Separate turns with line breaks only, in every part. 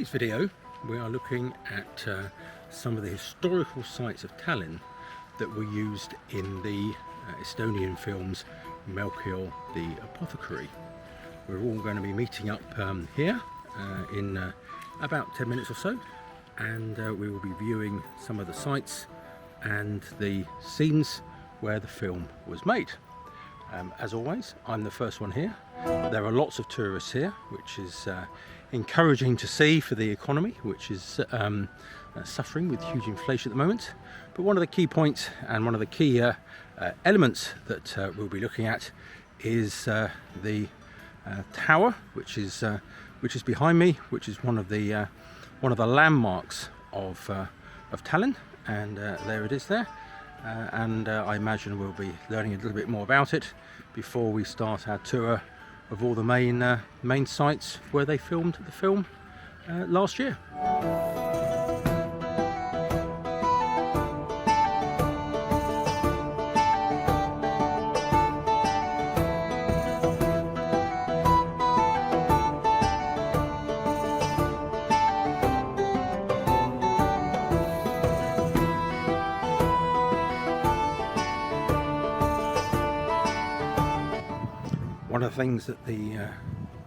this video we are looking at some of the historical sites of Tallinn that were used in the Estonian films Melchior the Apothecary. We're all going to be meeting up here in about 10 minutes or so, and we will be viewing some of the sites and the scenes where the film was made. As always, I'm the first one here. There are lots of tourists here, which is encouraging to see for the economy, which is suffering with huge inflation at the moment. But one of the key points and one of the key elements that we'll be looking at is the tower, which is behind me, which is one of the landmarks of Tallinn, and there it is there. And I imagine we'll be learning a little bit more about it before we start our tour of all the main sites where they filmed the film last year. One of the things that the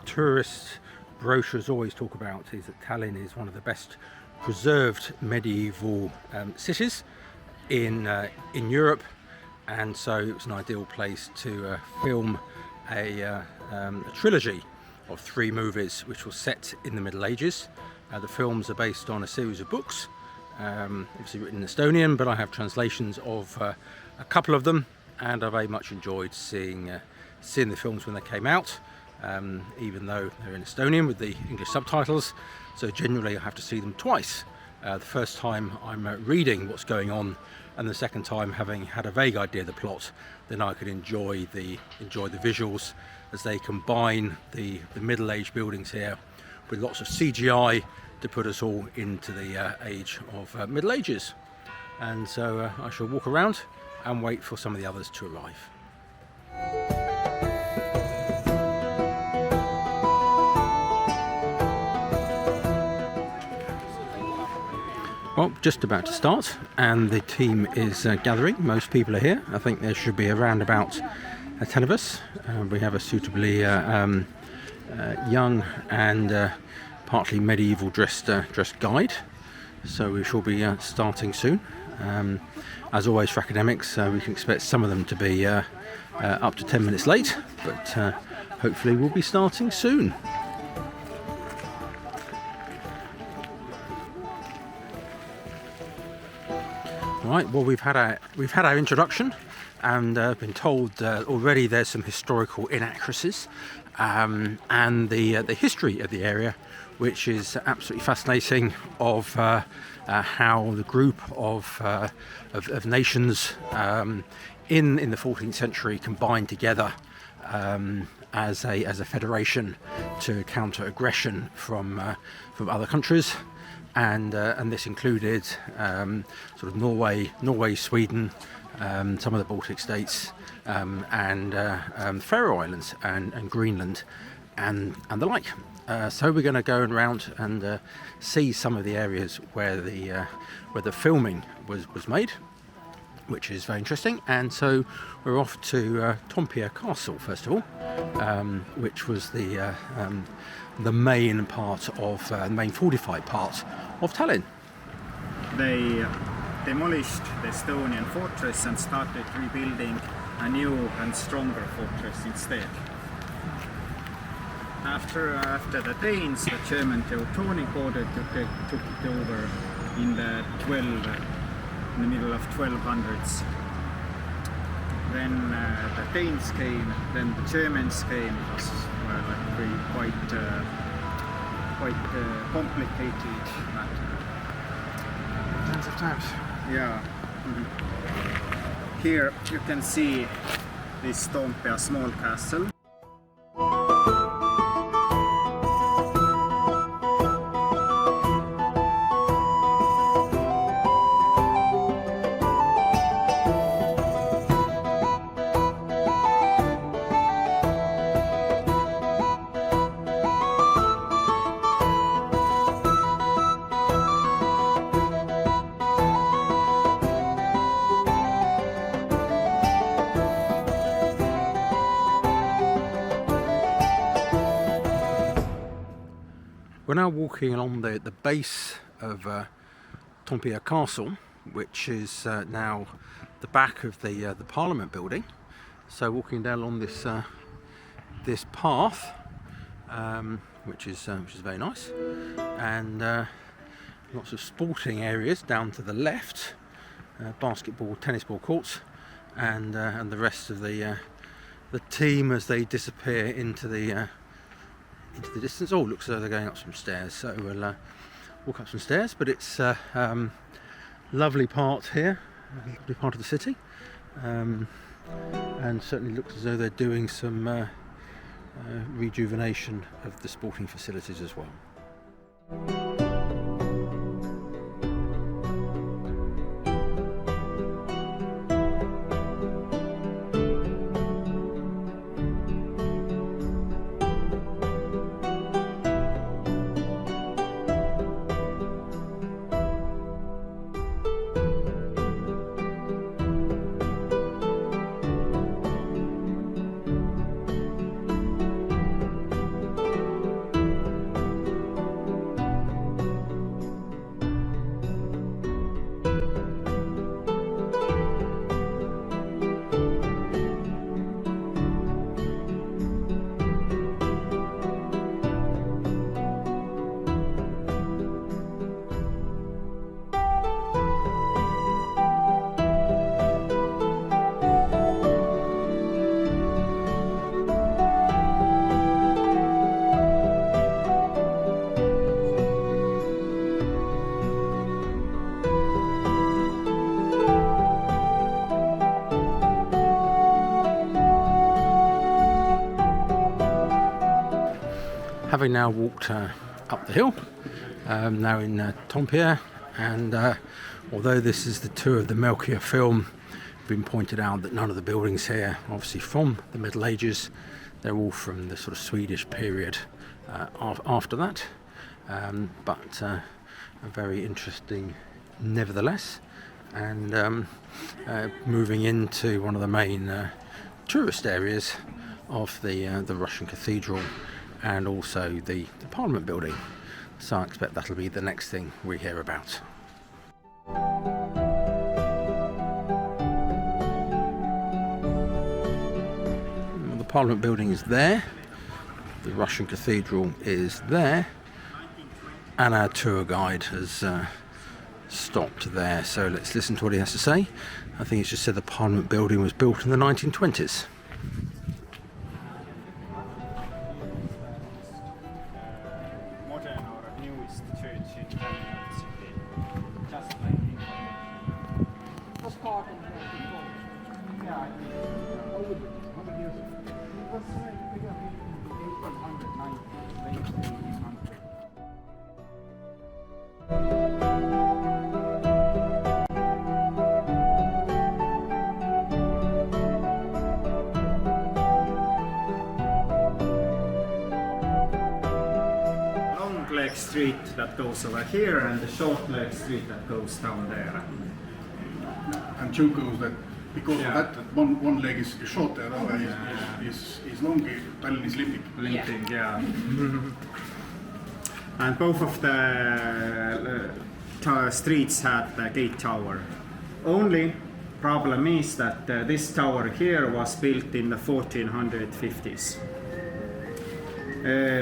tourist brochures always talk about is that Tallinn is one of the best preserved medieval cities in Europe, and so it was an ideal place to film a trilogy of 3 movies which were set in the Middle Ages. The films are based on a series of books, obviously written in Estonian, but I have translations of a couple of them, and I very much enjoyed seeing the films when they came out, even though they're in Estonian with the English subtitles, so generally I have to see them twice. The first time I'm reading what's going on, and the second time having had a vague idea of the plot, then I could enjoy the visuals as they combine the Middle-aged buildings here with lots of CGI to put us all into the age of Middle Ages. And so I shall walk around and wait for some of the others to arrive. Well, just about to start, and the team is gathering. Most people are here. I think there should be around about 10 of us. We have a suitably young and partly medieval dressed guide, so we shall be starting soon. As always for academics, we can expect some of them to be up to 10 minutes late, but hopefully we'll be starting soon. Right, well, we've had our introduction, and been told already there's some historical inaccuracies, and the history of the area, which is absolutely fascinating, of how the group of nations in the 14th century combined together as a federation to counter aggression from other countries. And this included sort of Norway, Sweden, some of the Baltic states, and Faroe Islands and Greenland, and the like. So we're going to go around and see some of the areas where the filming was made, which is very interesting. And so we're off to Toompea Castle first of all, which was the main part of the main fortified part of Tallinn.
They demolished the Estonian fortress and started rebuilding a new and stronger fortress instead. After the Danes, the German Teutonic Order took it over in the middle of 1200s. Then the Danes came, then the Germans came. It was quite complicated matter.
Tens of times.
Yeah. Mm-hmm. Here you can see this Toompea small castle.
We're now walking along the base of Tallinn Castle, which is now the back of the Parliament building. So walking down along this this path, which is very nice, and lots of sporting areas down to the left, basketball, tennis ball courts, and the rest of the team as they disappear into the distance. Oh, looks as though they're going up some stairs. So we'll walk up some stairs, but it's lovely part here, lovely part of the city, and certainly looks as though they're doing some rejuvenation of the sporting facilities as well. Having now walked up the hill, now in Tallinn, and although this is the tour of the Melchior film, it's been pointed out that none of the buildings here are obviously from the Middle Ages. They're all from the sort of Swedish period after that, but very interesting nevertheless. And moving into one of the main tourist areas of the Russian cathedral, and also the Parliament building. So I expect that'll be the next thing we hear about. Well, the Parliament building is there, the Russian cathedral is there, and our tour guide has stopped there. So let's listen to what he has to say. I think he's just said the Parliament building was built in the 1920s.
Leg street that goes over here and the short leg street that goes down there.
And joke goes that because of that one leg is shorter, the other is longer. Tallinn is limping.
Yeah. And both of the streets had the gate tower. Only problem is that this tower here was built in the 1450s.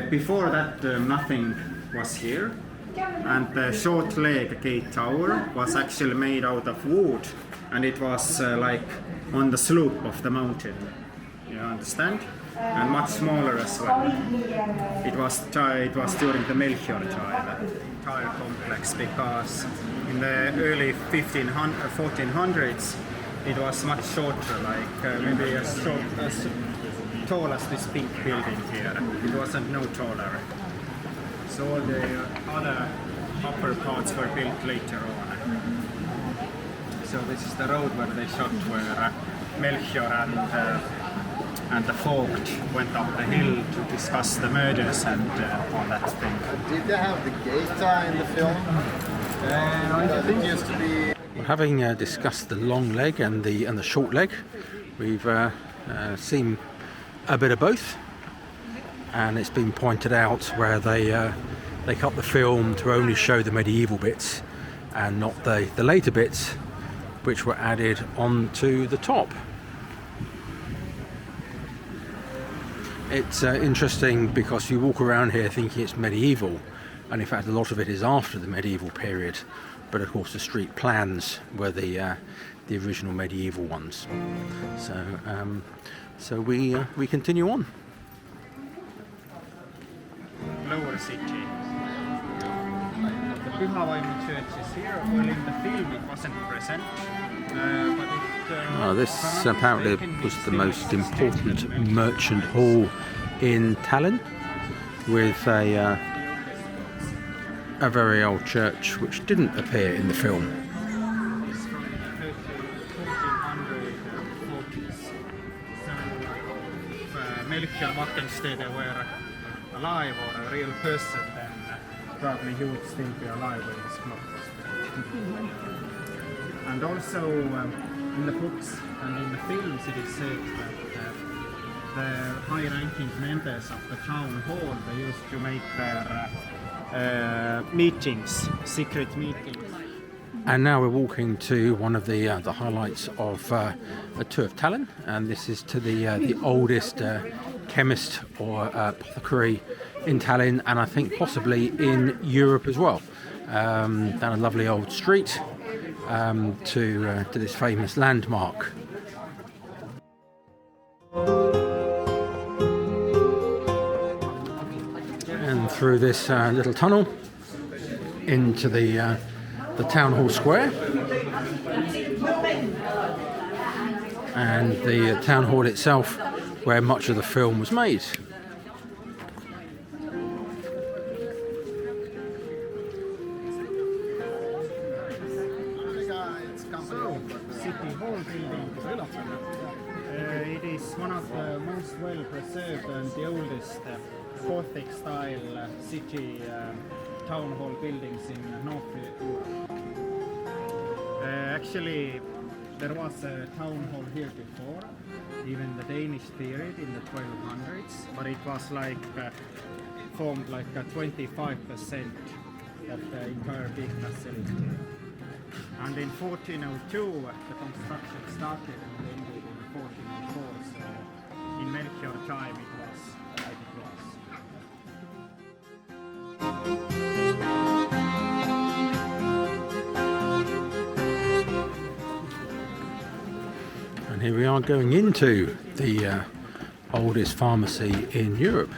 Before that, nothing was here, and the short leg gate tower was actually made out of wood, and it was like on the slope of the mountain, you understand, and much smaller as well. It was during the Melchior time, the entire complex, because in the early 1400s it was much shorter, like maybe as tall as this pink building here. It wasn't no taller. So all the other upper parts were built later on. So this is the road where they shot, where Melchior and the Vogt went up the hill to discuss the murders and all that thing.
Did they have the gate in the film? I think it used to be.
Well, having discussed the long leg and the short leg, we've seen a bit of both, and it's been pointed out where they they cut the film to only show the medieval bits and not the later bits which were added onto the top. It's interesting because you walk around here thinking it's medieval, and in fact a lot of it is after the medieval period, but of course the street plans were the original medieval ones. So we continue on.
Lower city. The Pyhävaimo church is here. Well, in the film it wasn't present, but it,
this apparently was the most important merchant hall in Tallinn, with a very old church which didn't appear in the film.
It's from the 1440s. So if Melchior Markenstede were alive or a real person, then probably he would still be alive when his clock was built. And also in the books and in the films it is said that the high-ranking members of the town hall, they used to make their meetings, secret meetings.
And now we're walking to one of the highlights of a tour of Tallinn, and this is to the oldest chemist or apothecary in Tallinn, and I think possibly in Europe as well. Down a lovely old street to this famous landmark. And through this little tunnel into the town hall square, and the town hall itself, where much of the film was made.
City Hall building. It is one of the most well preserved and the oldest Gothic style city town hall buildings in North Europe. Actually, there was a town hall here before, even the Danish period in the 1200s, but it was like formed like 25% of the entire big facility. And in 1402 the construction started and ended in 1404, so in Melchior time it was like it was.
And here we are going into the oldest pharmacy in Europe.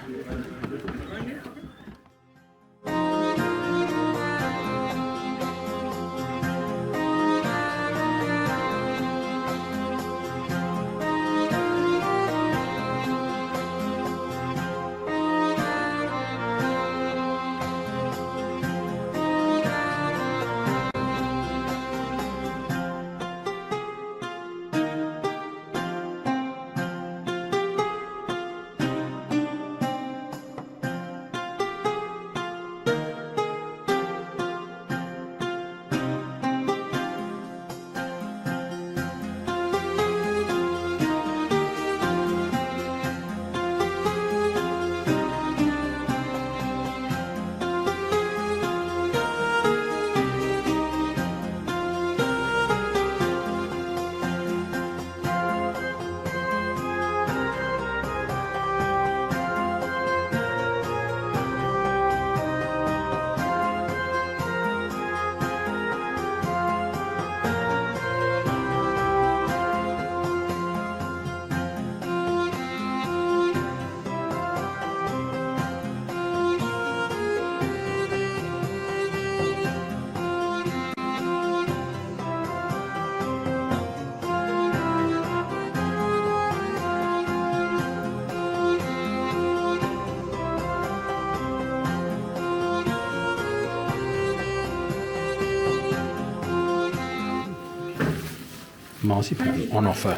Marzipan on offer.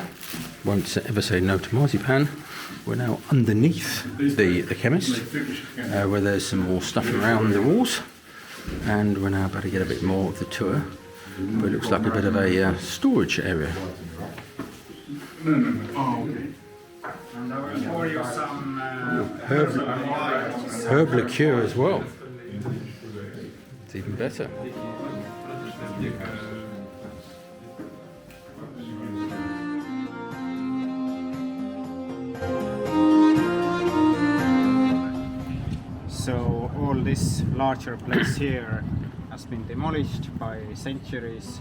Won't ever say no to marzipan. We're now underneath the chemist, where there's some more stuff around the walls, and we're now about to get a bit more of the tour, but it looks like a bit of a storage area.
Oh, okay.
And I will pour you some
Herb liqueur as well. It's even better.
So all this larger place here has been demolished by centuries.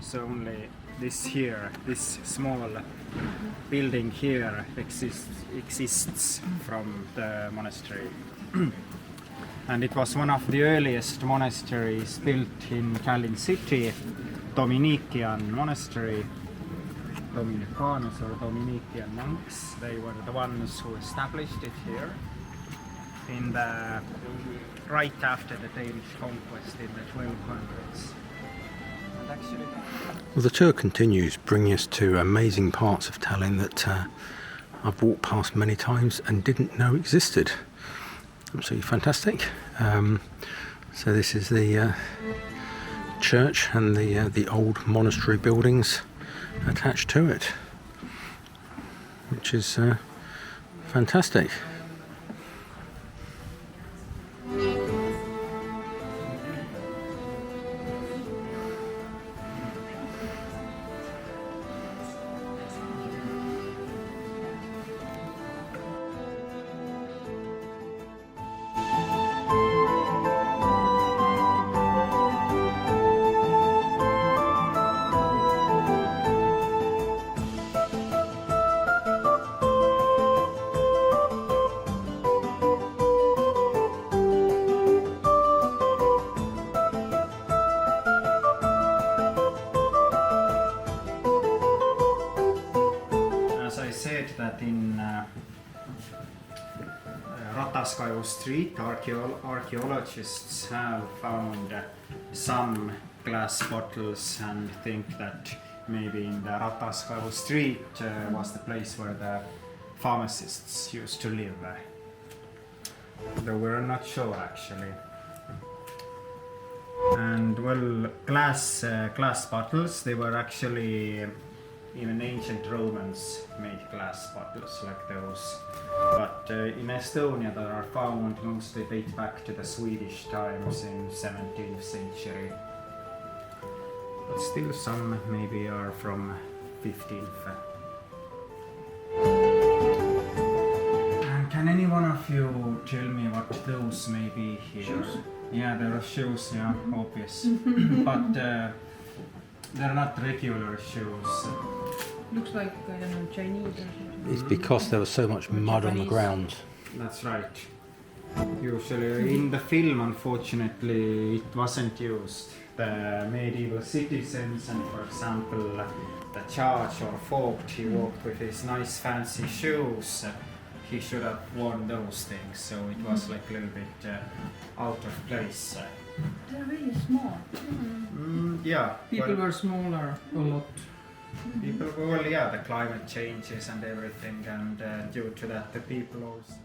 So only this here, this small building here exists from the monastery. And it was one of the earliest monasteries built in Tallinn city, Dominican monastery. Dominicanus or Dominican monks, they were the ones who established it here in the right after the Danish conquest in the 1200s. And actually,
Well, the tour continues, bringing us to amazing parts of Tallinn that I've walked past many times and didn't know existed. Absolutely fantastic. So this is the church and the old monastery buildings attached to it, which is fantastic.
that in Rataskaivu Street, archaeologists have found some glass bottles and think that maybe in the Rataskaivu Street was the place where the pharmacists used to live. Though we're not sure actually. And well, glass bottles, they were actually even ancient Romans made glass bottles like those. But in Estonia there are found mostly date back to the Swedish times in 17th century. But still some maybe are from 15th. And can any one of you tell me what those may be here? Shoes? Yeah, there are shoes, yeah, obvious. But they're not regular shoes.
Looks like, I don't know, Chinese or something.
It's because there was so much mud on the ground.
That's right. Usually in the film, unfortunately, it wasn't used. The medieval citizens and, for example, the judge or vogt, he walked with his nice fancy shoes. He should have worn those things, so it was like a little bit out of place.
They're really small.
Yeah.
People were smaller a lot.
People, well, yeah, the climate changes and everything, and due to that, the people also.